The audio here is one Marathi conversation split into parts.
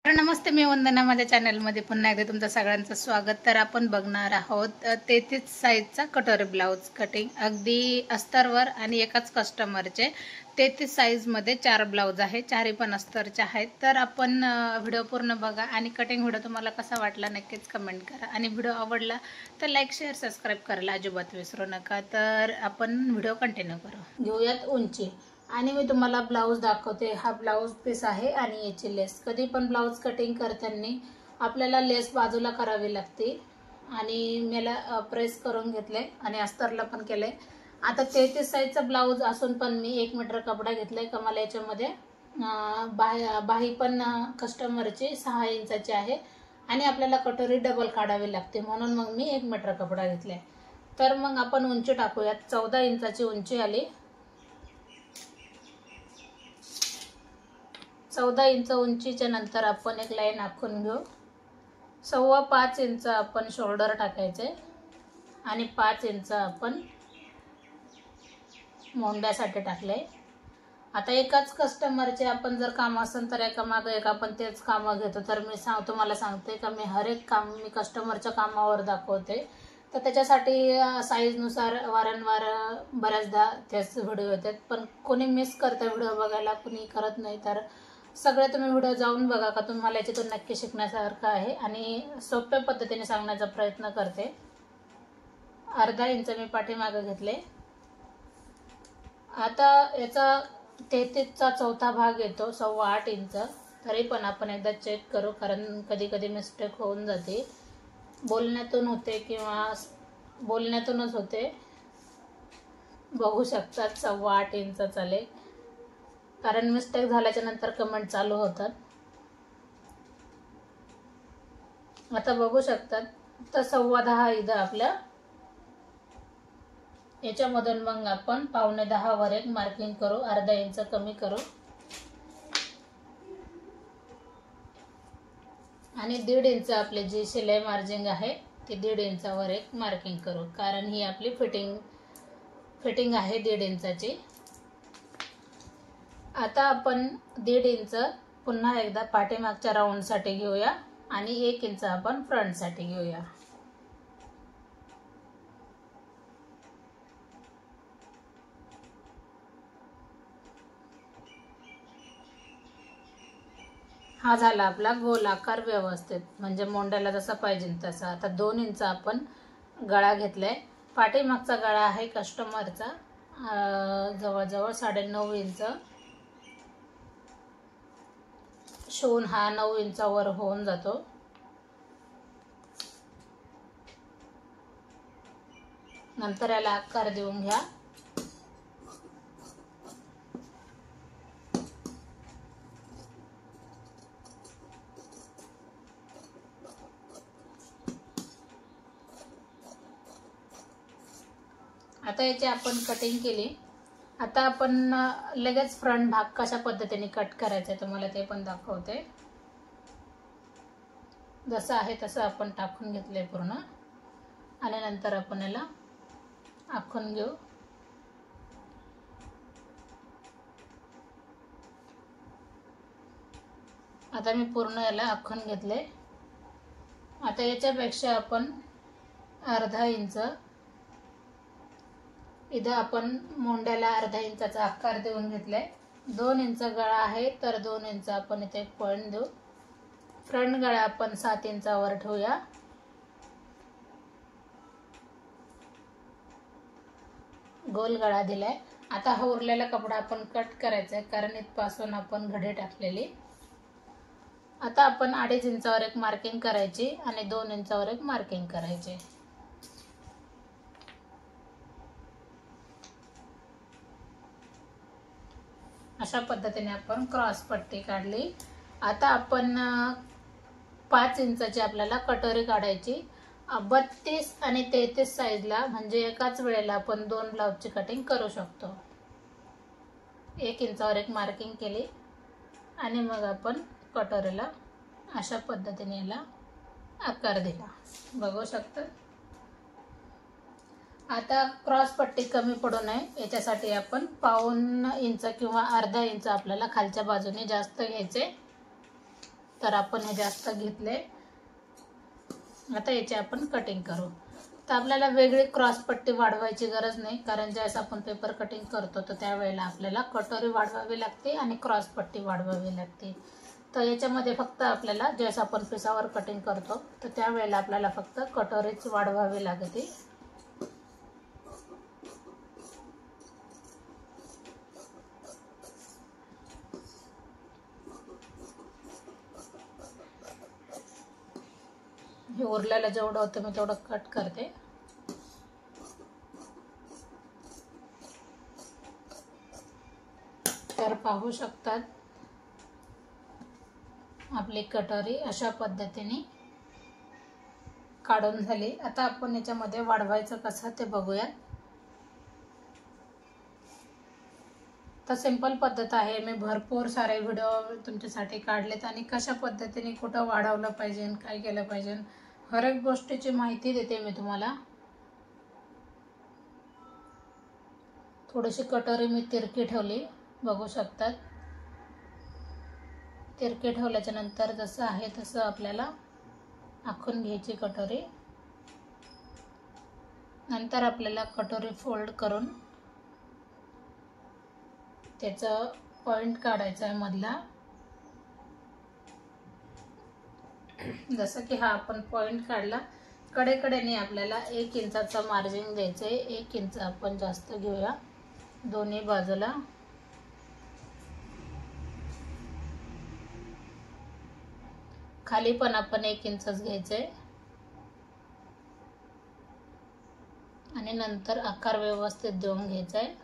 तर नमस्ते, मी वंदना. माझ्या चॅनलमध्ये पुन्हा एकदा तुमचं सगळ्यांचं स्वागत. तर आपण बघणार आहोत 33 साईजचा कटोरी ब्लाऊज कटिंग, अगदी अस्तरवर आणि एकाच कस्टमरचे 33 साईजमध्ये 4 ब्लाऊज आहे, चारही पण अस्तरचे आहेत. तर आपण व्हिडिओ पूर्ण बघा आणि कटिंग व्हिडिओ तुम्हाला कसा वाटला नक्कीच कमेंट करा आणि व्हिडिओ आवडला तर लाईक शेअर सबस्क्राईब करायला अजिबात विसरू नका. तर आपण व्हिडिओ कंटिन्यू करू. घेऊयात उंची आणि मी तुम्हाला ब्लाऊज दाखवते. हा ब्लाऊज पीस आहे आणि याची लेस. कधी पण ब्लाऊज कटिंग करताना आपल्याला लेस बाजूला करावी लागते आणि मला प्रेस करून घेतले आणि अस्तरला पण केले. आता 33 साईजचा ब्लाऊज असून पण मी 1 मीटर कपडा घेतलाय. कमाल याच्यामध्ये बाही पण कस्टमरची 6 इंचाची आहे आणि आपल्याला कटोरी डबल काढावी लागते, म्हणून मग मी 1 मीटर कपडा घेतलाय. तर मग आपण उंची टाकूयात. 14 इंचाची उंची आली. 14 इंच उंचीच्या नंतर आपण एक लाईन आखून घेऊ. 5.25 इंच आपण शोल्डर टाकायचे आणि 5 इंच आपण मोंड्यासाठी टाकले. आता एकाच कस्टमरचे आपण जर काम असेल तर एका मागे एक आपण तेच कामं घेतो. तर मी तुम्हाला सांगते का मी हर एक काम मी कस्टमरच्या कामावर दाखवते. तर त्याच्यासाठी साईजनुसार वारंवार बऱ्याचदा तेच व्हिडिओ येतात, पण कोणी मिस करतं व्हिडिओ बघायला, कोणी करत नाही. तर सगळे तुम्ही व्हिडिओ जाऊन बघा, का तुम्हाला याच्यातून नक्की शिकण्यासारखं आहे आणि सोप्या पद्धतीने सांगण्याचा प्रयत्न करते. अर्धा इंच मी पाठीमागे घेतले. आता याचा 33चा चौथा भाग येतो 8.25 इंच. तरी पण आपण एकदा चेक करू, कारण कधी कधी मिस्टेक होऊन जाते, बोलण्यातून होते किंवा बोलण्यातूनच होते. बघू शकतात 8.25 इंच चालेल, कारण मिस्टेक झाल्याच्या नंतर कमेंट चालू होतात. आता बघू शकतात तर 10.15 इथं आपल्या याच्यामधून मग आपण 9.15 वर एक मार्किंग करू, अर्धा इंच कमी करू आणि 1.5 इंच आपली जी शिलाई मार्जिंग आहे ती 1.5 इंचावर एक मार्किंग करू, कारण ही आपली फिटिंग आहे 1.5 इंचाची. आता आपण 1.5 इंच पुन्हा एकदा पाठीमागच्या राऊंडसाठी घेऊया आणि 1 इंच आपण फ्रंटसाठी घेऊया. हा झाला आपला गोल आकार व्यवस्थित, म्हणजे मोंड्याला जसा पाहिजे तसा. आता 2 इंच आपण गळा घेतलाय. पाठीमागचा गळा आहे कस्टमरचा जवळजवळ 9.5 इंच. शिवून हा 9 इंचावर होऊन जातो. नंतर याला आकार देऊन घ्या. आता याची आपण कटिंग केली. आता आपण लगेच फ्रंट भाग कशा पद्धतीने कट करायचा आहे तुम्हाला ते पण दाखवते. जसं आहे तसं आपण टाकून घेतलंय पूर्ण आणि नंतर आपण याला आखून घेऊ. आता मी पूर्ण याला आखून घेतले. आता याच्यापेक्षा आपण अर्धा इंच इथं आपण मोंड्याला अर्धा इंचाचा आकार देऊन घेतलाय. 2 इंच गळा आहे तर 2 इंच आपण इथे एक पॉइंट देऊ. फ्रंट गळा आपण 7 इंचावर ठेवूया. गोल गळा दिलाय. आता हा उरलेला कपडा आपण कट करायचा आहे, कारण इथपासून आपण घडी टाकलेली. आता आपण 2.5 इंचावर एक मार्किंग करायची आणि 2 इंचावर एक मार्किंग करायची. अशा पद्धतीने आपण क्रॉस पट्टी काढली. आता आपण 5 इंचाची आपल्याला कटोरी काढायची. 32 आणि 33 साईजला, म्हणजे एकाच वेळेला आपण 2 ब्लाऊजची कटिंग करू शकतो. 1 इंचावर एक मार्किंग केली आणि मग आपण कटोरीला अशा पद्धतीने याला आकार दिला. बघू शकता. आता क्रॉस पट्टी कमी पडू नये याच्यासाठी आपण 1.25 इंच किंवा अर्धा इंच आपल्याला खालच्या बाजूने जास्त घ्यायचे तर आपण हे जास्त घेतले. आता याची आपण कटिंग करू. तर आपल्याला वेगळी क्रॉस पट्टी वाढवायची गरज नाही, कारण ज्यावेळेस आपण पेपर कटिंग करतो तर त्यावेळेला आपल्याला कटोरी वाढवावी लागते आणि क्रॉस पट्टी वाढवावी लागते. तर याच्यामध्ये फक्त आपल्याला ज्यावेळेस आपण पिसावर कटिंग करतो तर त्यावेळेला आपल्याला फक्त कटोरीच वाढवावी लागते. हे उरलेलं जेवढं होतं मी तेवढं कट करते. तर पाहू शकतात आपली कटोरी अशा पद्धतीने काढून झाली. आता आपण याच्यामध्ये वाढवायचं कसं ते बघूया. तर सिंपल पद्धत आहे. मी भरपूर सारे व्हिडिओ तुमच्यासाठी काढलेत आणि कशा पद्धतीने कुठं वाढवलं पाहिजे, काय केलं पाहिजे, हर एक गोष्टीची माहिती देते मी तुम्हाला. थोडीशी कटोरी मी तिरकी ठेवली, बघू शकतात. तिरकी ठेवल्याच्या नंतर जसं आहे तसं आपल्याला आखून घ्यायची कटोरी. नंतर आपल्याला कटोरी फोल्ड करून त्याचं पॉइंट काढायचा आहे मधला. जसं की हा आपण पॉइंट काढला, कडेकडेने आपल्याला 1 इंचाचं मार्जिन द्यायचं आहे. 1 इंच आपण जास्त घेऊया दोन्ही बाजूला. खाली पण आपण 1 इंचच घ्यायचंय आणि नंतर आकार व्यवस्थित देऊन घ्यायचा आहे.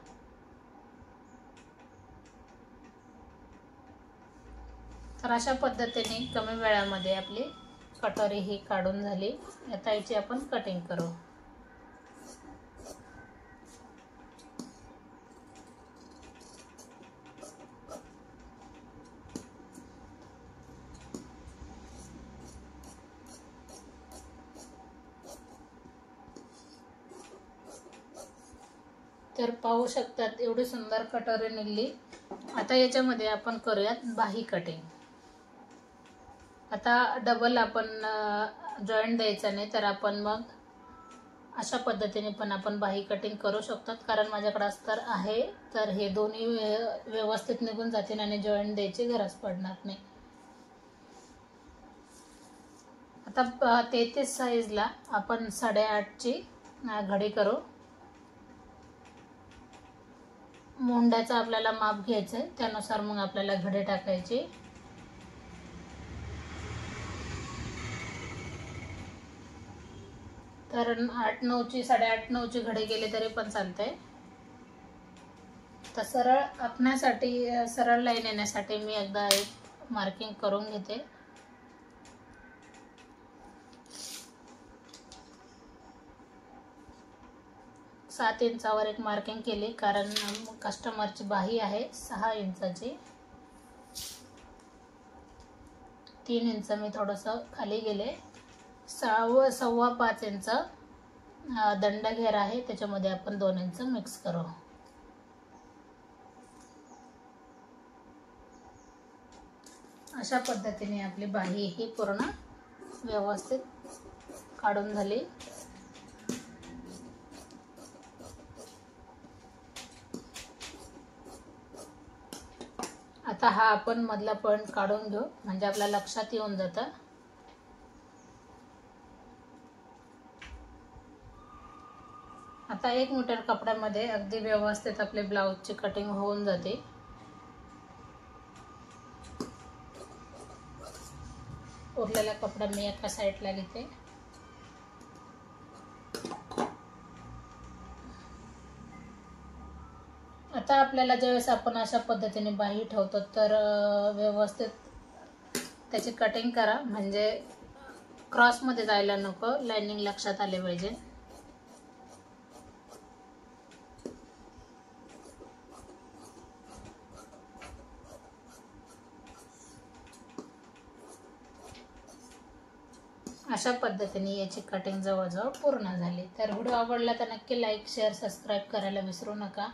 तर अशा पद्धतीने कमी वेळामध्ये आपली कटोरी ही काढून झाली. आता याची आपण कटिंग करू. तर पाहू शकतात एवढी सुंदर कटोरी निघली. आता याच्यामध्ये आपण करूयात बाही कटिंग. आता डबल आपण जॉईंट द्यायचा नाही, तर आपण मग अशा पद्धतीने पण आपण बाही कटिंग करू शकतात. कारण माझ्याकडे अस्तर आहे, तर हे दोन्ही व्यवस्थित निघून जातील आणि जॉईंट द्यायची गरज पडणार नाही. आता 33 साईजला आपण 8.5ची घडी करू. मुंड्याचा आपल्याला माप घ्यायचं आहे, त्यानुसार मग आपल्याला घडी टाकायची. तर 8-9ची 8.5-9ची घडी केली तरी पण चालतंय. तर सरळ आखण्यासाठी, सरळ लाईन येण्यासाठी मी एकदा एक मार्किंग करून घेते. सात इंचावर एक मार्किंग केली, कारण कस्टमरची बाही आहे 6 इंचाची. 3 इंच मी थोडंसं खाली गेले. 5.25 इंच दंड घेर आहे, त्याच्यामध्ये आपण 2 इंच मिक्स करू. अशा पद्धतीने आपली बाही ही पूर्ण व्यवस्थित काढून झाली. आता हा आपण मधला पॉइंट काढून घेऊ, म्हणजे आपल्या लक्षात येऊन जातं. आता 1 मीटर कपड्यामध्ये अगदी व्यवस्थित आपले ब्लाउजची कटिंग होऊन जाते. उरलेला कपडा मी एका साईडला घेते. आता आपल्याला ज्यावेळेस आपण अशा पद्धतीने बाही ठेवतो तर व्यवस्थित त्याची कटिंग करा, म्हणजे क्रॉसमध्ये जायला नको, लाईनिंग लक्षात आले पाहिजे. अशा पद्धतीने याची कटिंग जवळजवळ पूर्ण झाली. तर व्हिडिओ आवडला तर नक्की लाईक, शेअर, सबस्क्राईब करायला विसरू नका.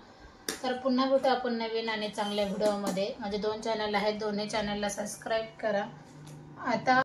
तर पुन्हा भेटू आपण नवीन आणि चांगल्या व्हिडिओमध्ये. माझे 2 चॅनल आहेत, दोन्ही चॅनलला सबस्क्राईब करा. आता